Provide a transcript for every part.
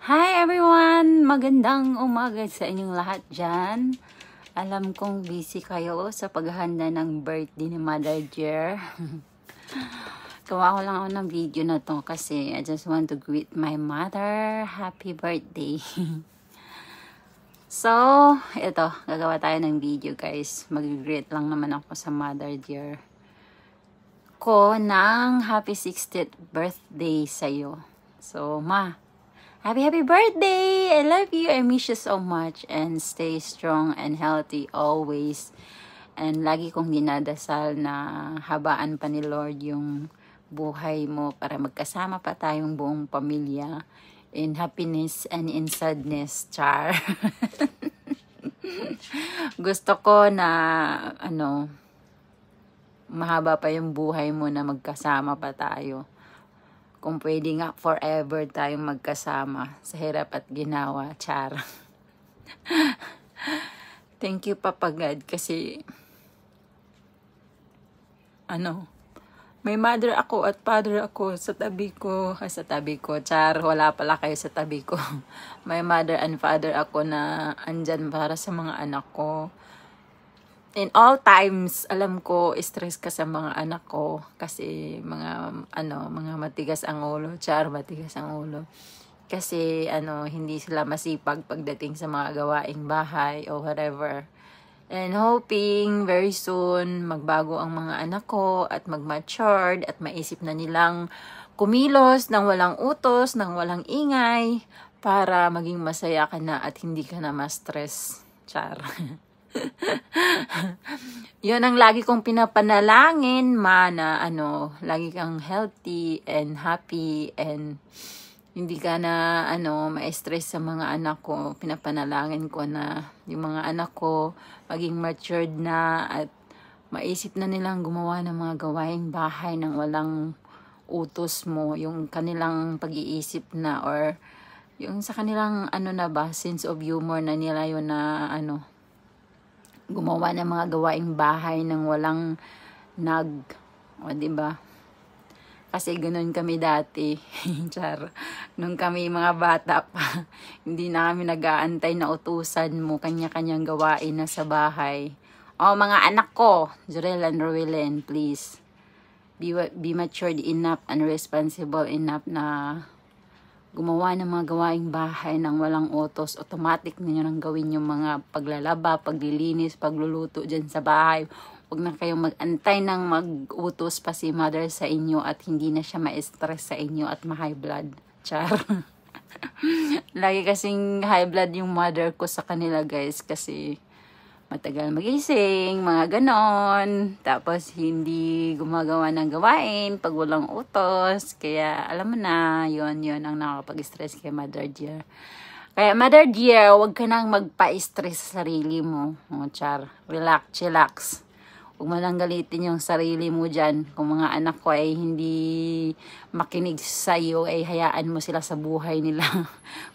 Hi everyone! Magandang umaga sa inyong lahat dyan. Alam kong busy kayo sa paghahanda ng birthday ni Mother Dear. Gawa ko lang ako ng video na to kasi I just want to greet my mother. Happy birthday! So, ito. Gagawa tayo ng video guys. Mag-greet lang naman ako sa Mother Dear ko ng happy 60th birthday sa'yo. So, Ma, happy birthday! I love you. I miss you so much. And stay strong and healthy always. And lagi kong dinadasal na habaan pa ni Lord yung buhay mo para magkasama pa tayong buong pamilya in happiness and in sadness. Char. Gusto ko na mahaba pa yung buhay mo na magkasama pa tayo. Kung pwede nga forever tayong magkasama sa hirap at ginawa. Char. Thank you, Papa God, kasi may mother ako at father ako sa tabi ko. Char, wala pala kayo sa tabi ko. May mother and father ako na andyan para sa mga anak ko. In all times, alam ko, stress ka sa mga anak ko kasi mga matigas ang ulo. Char, matigas ang ulo. Kasi, hindi sila masipag pagdating sa mga gawaing bahay or whatever. And hoping very soon, magbago ang mga anak ko at mag-matured at maisip na nilang kumilos ng walang utos, ng walang ingay para maging masaya ka na at hindi ka na ma-stress. Char. Yun ang lagi kong pinapanalangin, Ma, na lagi kang healthy and happy and hindi ka na ma-stress sa mga anak ko. Pinapanalangin ko na yung mga anak ko maging matured na at maisip na nilang gumawa ng mga gawaing bahay nang walang utos mo, yung kanilang pag-iisip na or yung sa kanilang sense of humor na nila yun na gumawa ng mga gawaing bahay nang walang diba? Kasi ganoon kami dati. Char. Nung kami mga bata pa, hindi na kami nag-aantay na utusan mo, kanya-kanyang gawain na sa bahay. Mga anak ko, Jorel and Rowelen, please. Be matured enough and responsible enough na gumawa ng mga gawaing bahay nang walang utos. Automatic ninyo nang gawin yung mga paglalaba, paglilinis, pagluluto dyan sa bahay. Huwag na kayong mag-antay ng mag-utos pa si mother sa inyo at hindi na siya ma-stress sa inyo at ma-high blood. Char. Lagi kasing high blood yung mother ko sa kanila guys kasi matagal magising, mga ganon. Tapos, hindi gumagawa ng gawain pag walang utos. Kaya, alam mo na, yun ang nakakapag-stress kay Mother Dear. Kaya, Mother Dear, huwag ka nang magpa-stress sa sarili mo. Char, relax. Huwag mo lang galitin yung sarili mo dyan. Kung mga anak ko ay hindi makinig sa iyo, ay hayaan mo sila sa buhay nila.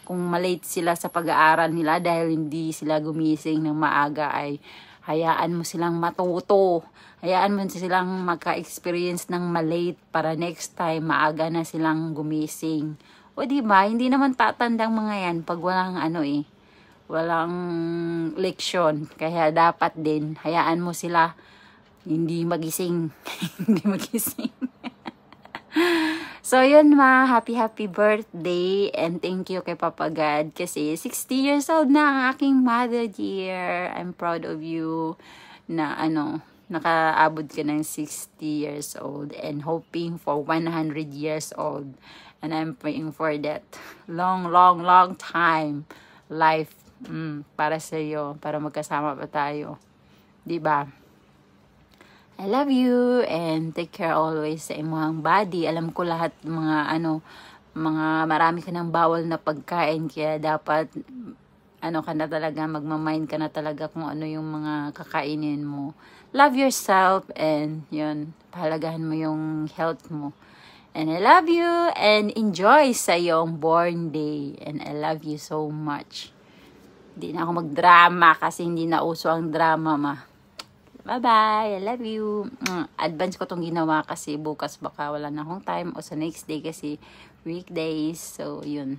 Kung malate sila sa pag-aaral nila dahil hindi sila gumising ng maaga, ay hayaan mo silang matuto. Hayaan mo silang magka-experience ng malate para next time maaga na silang gumising. O diba, hindi naman tatandang mga yan pag walang walang leksyon. Kaya dapat din, hayaan mo sila hindi magising. Hindi magising. So, yun Ma. Happy birthday. And thank you kay Papa God. Kasi 60 years old na ang aking Mother Dear. I'm proud of you na nakaabot ka ng 60 years old and hoping for 100 years old. And I'm praying for that long time life para sa iyo, para magkasama pa tayo. Diba? I love you and take care always sa imong body. Alam ko lahat mga marami ka ng bawal na pagkain kaya dapat ka na talaga, magmamind ka na talaga kung ano yung mga kakainin mo. Love yourself and yun, pahalagahan mo yung health mo. And I love you and enjoy sa iyong born day. And I love you so much. Hindi na ako magdrama kasi hindi na uso ang drama, Ma. Bye-bye. I love you. Advance ko tong ginawa kasi bukas baka wala na akong time o sa next day kasi weekdays. So, yun.